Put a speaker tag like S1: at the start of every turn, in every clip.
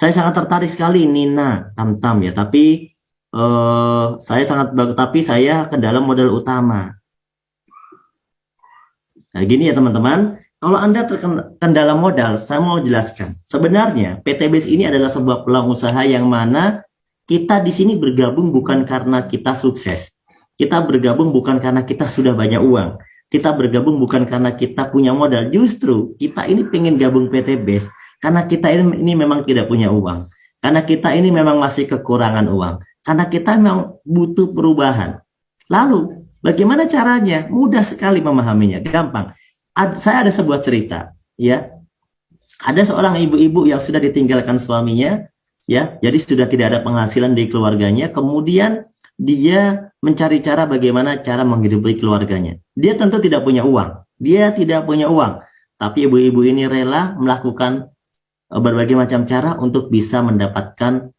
S1: Saya sangat tertarik sekali Nina Tamtam ya, tapi tapi saya ke dalam modal utama. Nah, gini ya teman-teman, kalau Anda terkendala modal, saya mau jelaskan. Sebenarnya PTBS ini adalah sebuah peluang usaha yang mana kita di sini bergabung bukan karena kita sukses. Kita bergabung bukan karena kita sudah banyak uang. Kita bergabung bukan karena kita punya modal. Justru kita ini pengen gabung PTBS karena kita ini memang tidak punya uang. Karena kita ini memang masih kekurangan uang. Karena kita memang butuh perubahan. Lalu, bagaimana caranya? Mudah sekali memahaminya, gampang. Saya ada sebuah cerita, ya. Ada seorang ibu-ibu yang sudah ditinggalkan suaminya, ya. Jadi sudah tidak ada penghasilan di keluarganya. Kemudian dia mencari cara bagaimana cara menghidupi keluarganya. Dia tentu tidak punya uang. Dia tidak punya uang. Tapi ibu-ibu ini rela melakukan berbagai macam cara untuk bisa mendapatkan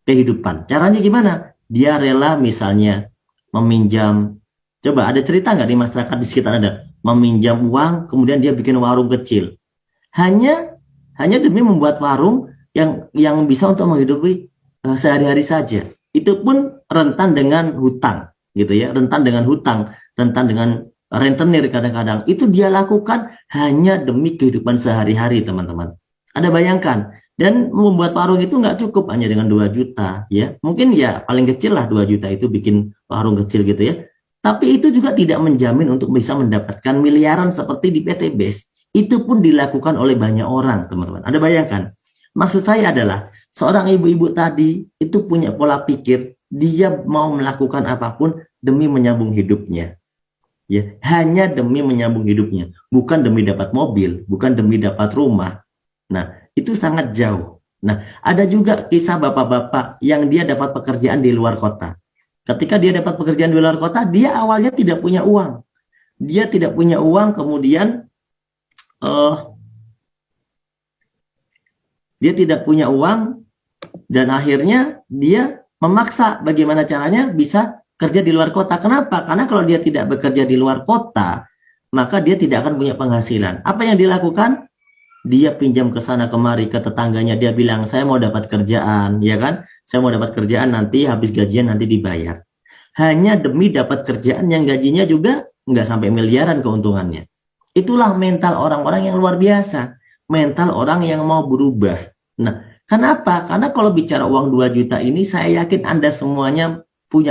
S1: kehidupan. Caranya gimana? Dia rela misalnya meminjam. Coba ada cerita nggak di masyarakat di sekitar Anda? Meminjam uang, kemudian dia bikin warung kecil. Hanya demi membuat warung yang bisa untuk menghidupi sehari-hari saja. Itu pun rentan dengan hutang, gitu ya. Rentan dengan hutang, rentan dengan rentenir kadang-kadang. Itu dia lakukan hanya demi kehidupan sehari-hari, teman-teman. Ada bayangkan, dan membuat warung itu nggak cukup hanya dengan 2 juta, ya. Mungkin ya paling kecil lah 2 juta itu bikin warung kecil gitu ya. Tapi itu juga tidak menjamin untuk bisa mendapatkan miliaran seperti di PTBS. Itu pun dilakukan oleh banyak orang, teman-teman. Ada bayangkan? Maksud saya adalah, seorang ibu-ibu tadi itu punya pola pikir, dia mau melakukan apapun demi menyambung hidupnya. Ya, hanya demi menyambung hidupnya. Bukan demi dapat mobil, bukan demi dapat rumah. Nah, itu sangat jauh. Nah, ada juga kisah bapak-bapak yang dia dapat pekerjaan di luar kota. Ketika dia dapat pekerjaan di luar kota, dia awalnya tidak punya uang. Dia tidak punya uang, kemudian dia tidak punya uang, dan akhirnya dia memaksa bagaimana caranya bisa kerja di luar kota. Kenapa? Karena kalau dia tidak bekerja di luar kota, maka dia tidak akan punya penghasilan. Apa yang dilakukan? Dia pinjam ke sana kemari ke tetangganya, dia bilang saya mau dapat kerjaan, ya kan? Saya mau dapat kerjaan, nanti habis gajian nanti dibayar. Hanya demi dapat kerjaan yang gajinya juga nggak sampai miliaran keuntungannya. Itulah mental orang-orang yang luar biasa, mental orang yang mau berubah. Nah, kenapa? Karena kalau bicara uang 2 juta ini, saya yakin Anda semuanya punya